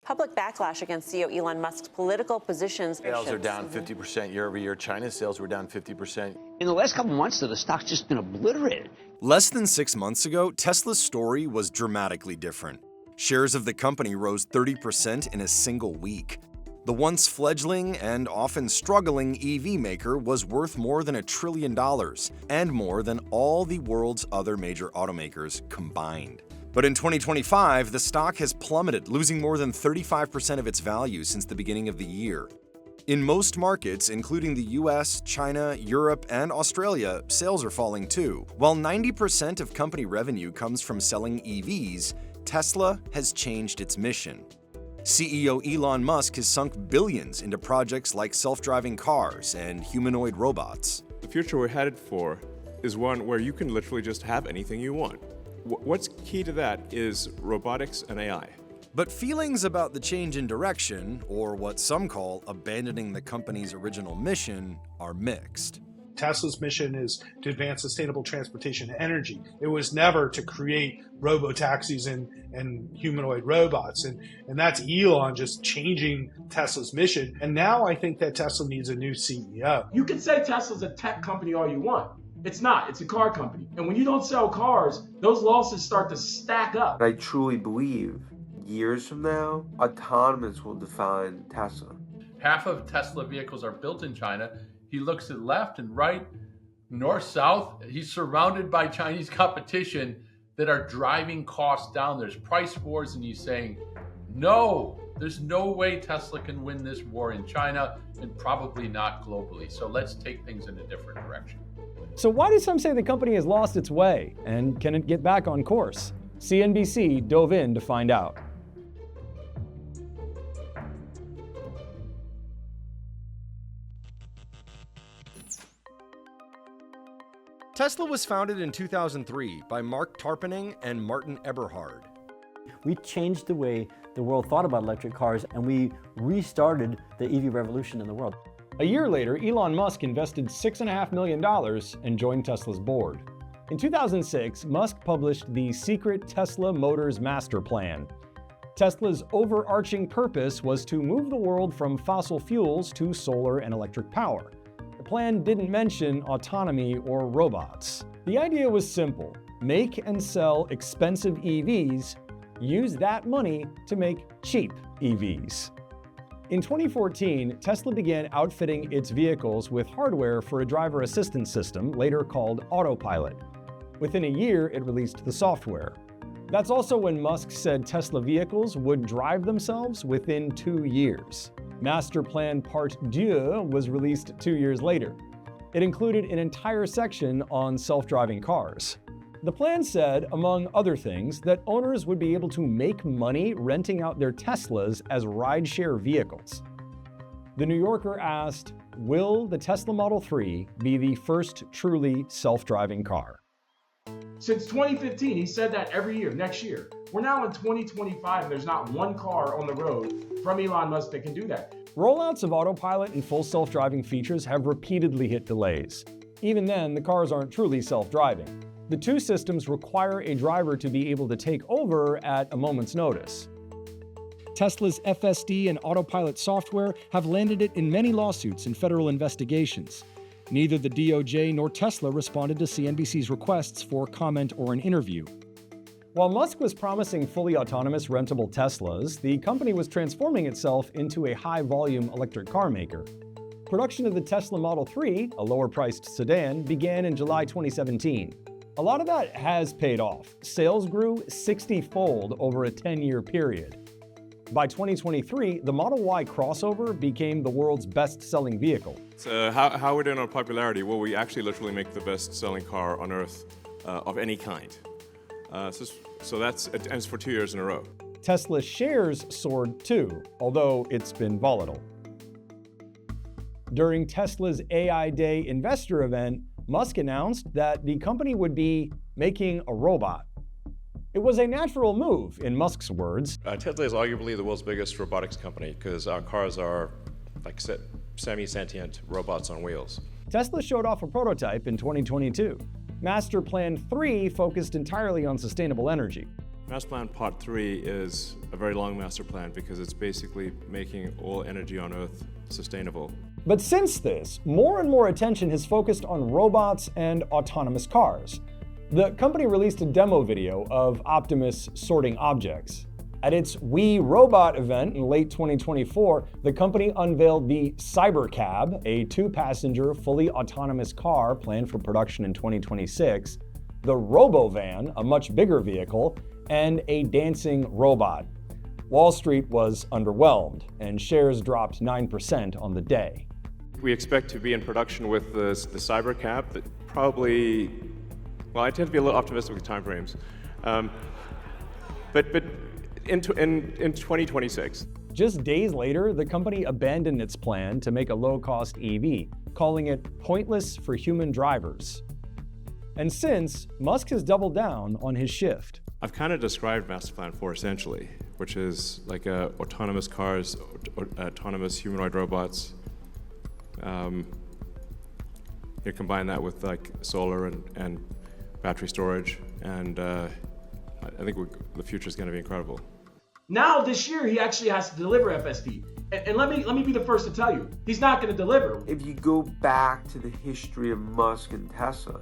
Public backlash against CEO Elon Musk's political positions. Sales are down 50% year over year. China's sales were down 50%. In the last couple of months, though, the stock's just been obliterated. Less than 6 months ago, Tesla's story was dramatically different. Shares of the company rose 30% in a single week. The once fledgling and often struggling EV maker was worth more than $1 trillion, and more than all the world's other major automakers combined. But in 2025, the stock has plummeted, losing more than 35% of its value since the beginning of the year. In most markets, including the US, China, Europe, and Australia, sales are falling too. While 90% of company revenue comes from selling EVs, Tesla has changed its mission. CEO Elon Musk has sunk billions into projects like self-driving cars and humanoid robots. The future we're headed for is one where you can literally just have anything you want. What's key to that is robotics and AI. But feelings about the change in direction, or what some call abandoning the company's original mission, are mixed. Tesla's mission is to advance sustainable transportation and energy. It was never to create robo-taxis and humanoid robots. And that's Elon just changing Tesla's mission. And now I think that Tesla needs a new CEO. You can say Tesla's a tech company all you want. It's not. It's a car company. And when you don't sell cars, those losses start to stack up. I truly believe years from now, autonomous will define Tesla. Half of Tesla vehicles are built in China. He looks at left and right, north, south. He's surrounded by Chinese competition that are driving costs down. There's price wars, and he's saying, no, there's no way Tesla can win this war in China and probably not globally. So let's take things in a different direction. So why do some say the company has lost its way, and can it get back on course? CNBC dove in to find out. Tesla was founded in 2003 by Mark Tarpenning and Martin Eberhard. We changed the way the world thought about electric cars, and we restarted the EV revolution in the world. A year later, Elon Musk invested $6.5 million and joined Tesla's board. In 2006, Musk published the secret Tesla Motors Master Plan. Tesla's overarching purpose was to move the world from fossil fuels to solar and electric power. The plan didn't mention autonomy or robots. The idea was simple: make and sell expensive EVs, use that money to make cheap EVs. In 2014, Tesla began outfitting its vehicles with hardware for a driver assistance system, later called Autopilot. Within a year, it released the software. That's also when Musk said Tesla vehicles would drive themselves within 2 years. Master Plan Part 2 was released 2 years later. It included an entire section on self-driving cars. The plan said, among other things, that owners would be able to make money renting out their Teslas as rideshare vehicles. The New Yorker asked, will the Tesla Model 3 be the first truly self-driving car? Since 2015, he said that every year, next year. We're now in 2025, and there's not one car on the road from Elon Musk that can do that. Rollouts of autopilot and full self-driving features have repeatedly hit delays. Even then, the cars aren't truly self-driving. The two systems require a driver to be able to take over at a moment's notice. Tesla's FSD and autopilot software have landed it in many lawsuits and federal investigations. Neither the DOJ nor Tesla responded to CNBC's requests for comment or an interview. While Musk was promising fully autonomous rentable Teslas, the company was transforming itself into a high-volume electric car maker. Production of the Tesla Model 3, a lower-priced sedan, began in July 2017. A lot of that has paid off. Sales grew 60-fold over a 10-year period. By 2023, the Model Y crossover became the world's best-selling vehicle. So how we're doing on popularity? Well, we actually literally make the best-selling car on Earth of any kind. So that's for 2 years in a row. Tesla's shares soared too, although it's been volatile. During Tesla's AI Day investor event, Musk announced that the company would be making a robot. It was a natural move, in Musk's words. Tesla is arguably the world's biggest robotics company because our cars are, like I said, semi-sentient robots on wheels. Tesla showed off a prototype in 2022. Master Plan 3 focused entirely on sustainable energy. Master Plan Part 3 is a very long master plan because it's basically making all energy on Earth sustainable. But since this, more and more attention has focused on robots and autonomous cars. The company released a demo video of Optimus sorting objects. At its We Robot event in late 2024, the company unveiled the Cybercab, a 2-passenger, fully autonomous car planned for production in 2026, the Robovan, a much bigger vehicle, and a dancing robot. Wall Street was underwhelmed, and shares dropped 9% on the day. We expect to be in production with the Cybercab that probably, well, I tend to be a little optimistic with timeframes, but in 2026. Just days later, the company abandoned its plan to make a low-cost EV, calling it pointless for human drivers. And since, Musk has doubled down on his shift. I've kind of described Master Plan 4 essentially, which is like autonomous cars, autonomous humanoid robots. You combine that with like solar and battery storage, and I think the future is going to be incredible. Now this year he actually has to deliver FSD, and let me be the first to tell you, he's not going to deliver. If you go back to the history of Musk and Tesla,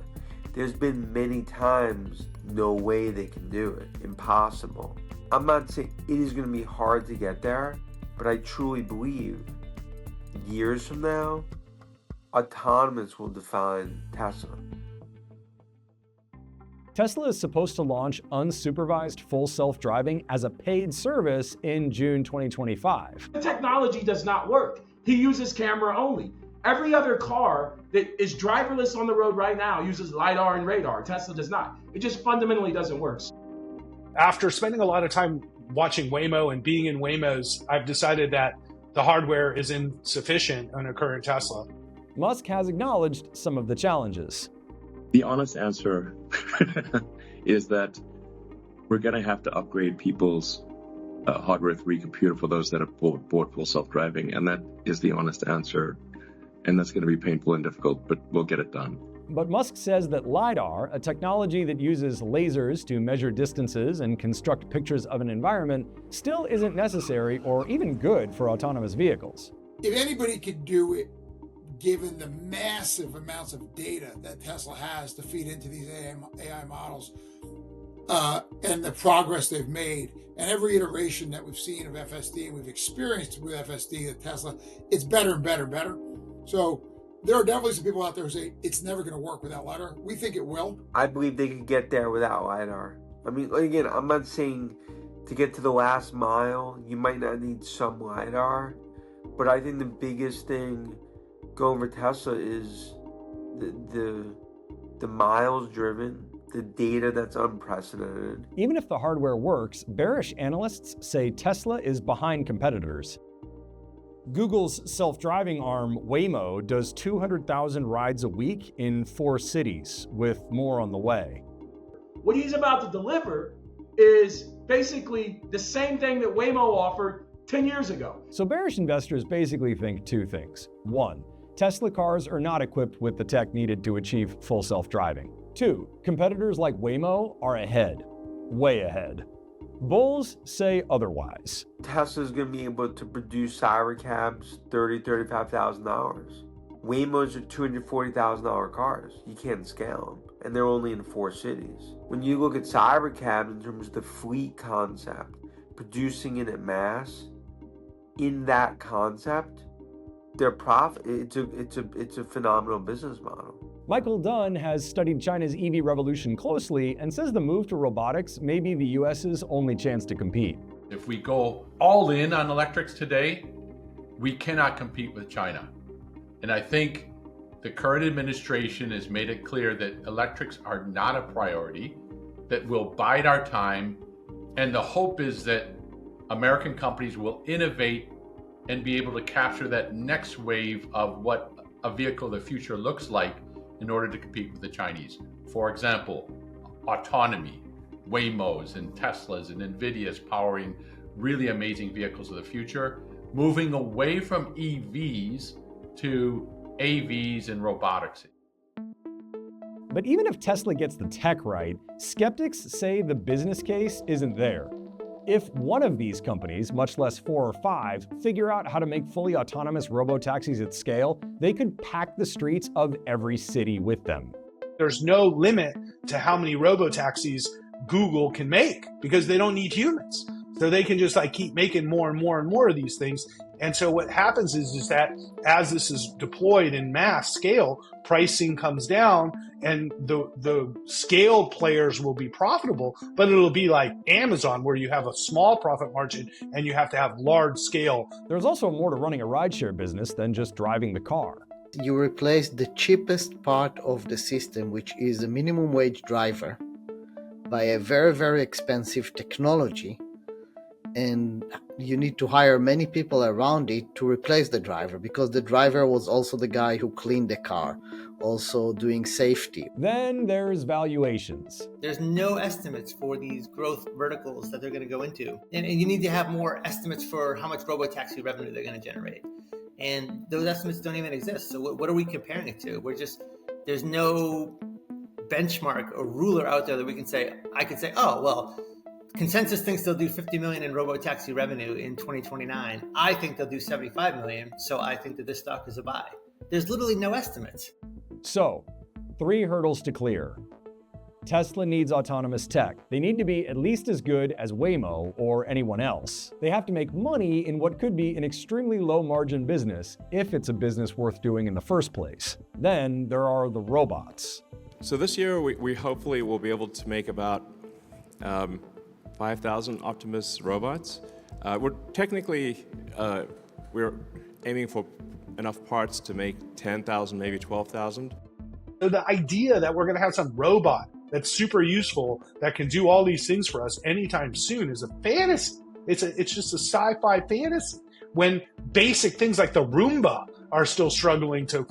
there's been many times no way they can do it, impossible. I'm not saying it is going to be hard to get there, but I truly believe years from now, autonomous will define Tesla. Tesla is supposed to launch unsupervised full self-driving as a paid service in June 2025. The technology does not work. He uses camera only. Every other car that is driverless on the road right now uses LiDAR and radar. Tesla does not. It just fundamentally doesn't work. After spending a lot of time watching Waymo and being in Waymos, I've decided that the hardware is insufficient on a current Tesla. Musk has acknowledged some of the challenges. The honest answer is that we're going to have to upgrade people's hardware 3 computer for those that have bought full self-driving, and that is the honest answer. And that's going to be painful and difficult, but we'll get it done. But Musk says that LiDAR, a technology that uses lasers to measure distances and construct pictures of an environment, still isn't necessary or even good for autonomous vehicles. If anybody could do it, given the massive amounts of data that Tesla has to feed into these AI models, and the progress they've made, and every iteration that we've seen of FSD and we've experienced with FSD at Tesla, it's better and better and better. So there are definitely some people out there who say it's never going to work without LiDAR. We think it will. I believe they could get there without LiDAR. I mean, again, I'm not saying to get to the last mile, you might not need some LiDAR, but I think the biggest thing going for Tesla is the miles driven, the data that's unprecedented. Even if the hardware works, bearish analysts say Tesla is behind competitors. Google's self-driving arm, Waymo, does 200,000 rides a week in 4 cities, with more on the way. What he's about to deliver is basically the same thing that Waymo offered 10 years ago. So bearish investors basically think 2 things. 1, Tesla cars are not equipped with the tech needed to achieve full self-driving. 2, competitors like Waymo are ahead, way ahead. Bulls say otherwise. Tesla's going to be able to produce Cybercabs $30,000, $35,000. Waymos are $240,000 cars. You can't scale them. And they're only in 4 cities. When you look at Cybercab in terms of the fleet concept, producing it at mass, in that concept, their profit, it's a phenomenal business model. Michael Dunn has studied China's EV revolution closely and says the move to robotics may be the US's only chance to compete. If we go all in on electrics today, we cannot compete with China. And I think the current administration has made it clear that electrics are not a priority, that we'll bide our time, and the hope is that American companies will innovate and be able to capture that next wave of what a vehicle of the future looks like in order to compete with the Chinese. For example, autonomy, Waymos and Teslas and NVIDIA's powering really amazing vehicles of the future, moving away from EVs to AVs and robotics. But even if Tesla gets the tech right, skeptics say the business case isn't there. If one of these companies, much less 4 or 5, figure out how to make fully autonomous robotaxis at scale, they could pack the streets of every city with them. There's no limit to how many robotaxis Google can make because they don't need humans. So they can just keep making more and more and more of these things. And so what happens is that as this is deployed in mass scale, pricing comes down and the scale players will be profitable, but it'll be like Amazon where you have a small profit margin and you have to have large scale. There's also more to running a rideshare business than just driving the car. You replace the cheapest part of the system, which is a minimum wage driver, by a very, very expensive technology. And you need to hire many people around it to replace the driver, because the driver was also the guy who cleaned the car, also doing safety. Then there's valuations. There's no estimates for these growth verticals that they're going to go into. And you need to have more estimates for how much robotaxi revenue they're going to generate. And those estimates don't even exist. So what are we comparing it to? There's no benchmark or ruler out there that we can say, I could say, oh, well, consensus thinks they'll do 50 million in robotaxi revenue in 2029. I think they'll do 75 million, so I think that this stock is a buy. There's literally no estimates. So, 3 hurdles to clear. Tesla needs autonomous tech. They need to be at least as good as Waymo or anyone else. They have to make money in what could be an extremely low-margin business, if it's a business worth doing in the first place. Then there are the robots. So this year, we hopefully will be able to make about 5,000 Optimus robots. We're aiming for enough parts to make 10,000, maybe 12,000. So the idea that we're going to have some robot that's super useful that can do all these things for us anytime soon is a fantasy. It's just a sci-fi fantasy. When basic things like the Roomba are still struggling to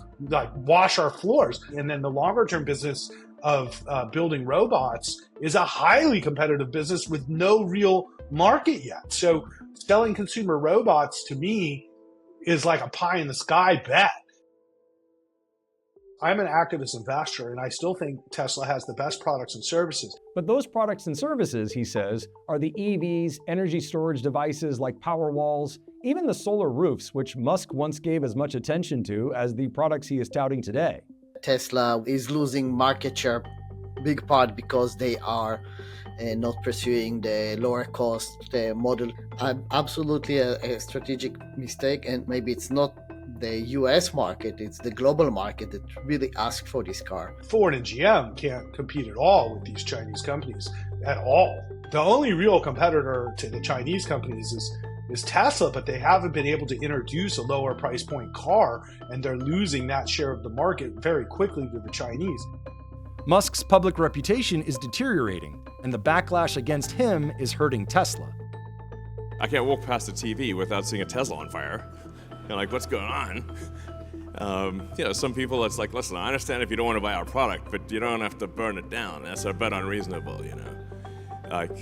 wash our floors, and then the longer-term business of building robots is a highly competitive business with no real market yet. So selling consumer robots to me is like a pie in the sky bet. I'm an activist investor, and I still think Tesla has the best products and services. But those products and services, he says, are the EVs, energy storage devices like Powerwalls, even the solar roofs, which Musk once gave as much attention to as the products he is touting today. Tesla is losing market share, big part because they are not pursuing the lower cost model. Absolutely a strategic mistake, and maybe it's not the US market, it's the global market that really asked for this car. Ford and GM can't compete at all with these Chinese companies at all. The only real competitor to the Chinese companies is Tesla, but they haven't been able to introduce a lower price point car, and they're losing that share of the market very quickly to the Chinese. Musk's public reputation is deteriorating, and the backlash against him is hurting Tesla. I can't walk past the TV without seeing a Tesla on fire. You're like, what's going on? Some people, it's like, listen, I understand if you don't want to buy our product, but you don't have to burn it down. That's a bit unreasonable, Like,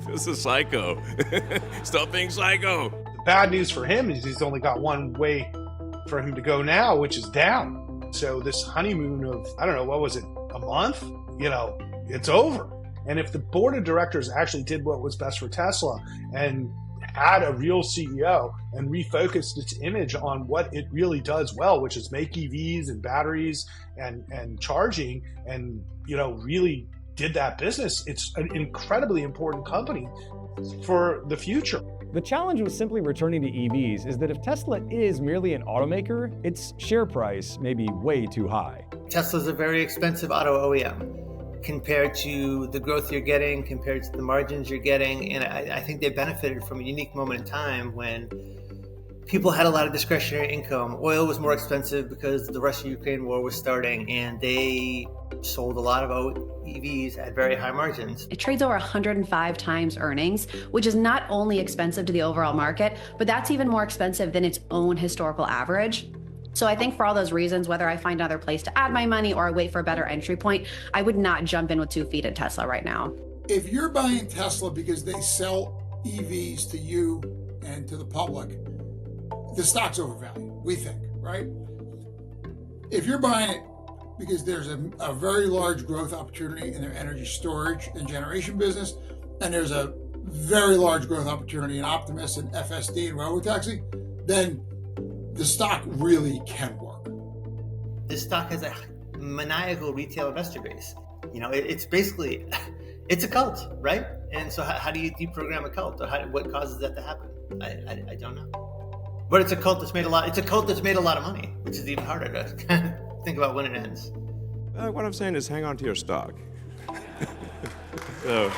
this is psycho. Stop being psycho. The bad news for him is he's only got one way for him to go now, which is down. So this honeymoon of, I don't know, what was it, a month? It's over. And if the board of directors actually did what was best for Tesla and had a real CEO and refocused its image on what it really does well, which is make EVs and batteries and charging, and really did that business, it's an incredibly important company for the future. The challenge with simply returning to EVs is that if Tesla is merely an automaker, its share price may be way too high. Tesla's a very expensive auto OEM. Compared to the growth you're getting, compared to the margins you're getting. And I think they benefited from a unique moment in time when people had a lot of discretionary income. Oil was more expensive because the Russia-Ukraine war was starting, and they sold a lot of EVs at very high margins. It trades over 105 times earnings, which is not only expensive to the overall market, but that's even more expensive than its own historical average. So I think for all those reasons, whether I find another place to add my money or I wait for a better entry point, I would not jump in with 2 feet at Tesla right now. If you're buying Tesla because they sell EVs to you and to the public, the stock's overvalued, we think, right? If you're buying it because there's a very large growth opportunity in their energy storage and generation business, and there's a very large growth opportunity in Optimus and FSD and robotaxi, then the stock really can work. This stock has a maniacal retail investor base. You know, it's basically, it's a cult, right? And so how do you deprogram a cult, or what causes that to happen? I don't know. But it's a cult that's made a lot. It's a cult that's made a lot of money, which is even harder to think about when it ends. What I'm saying is, hang on to your stock. So,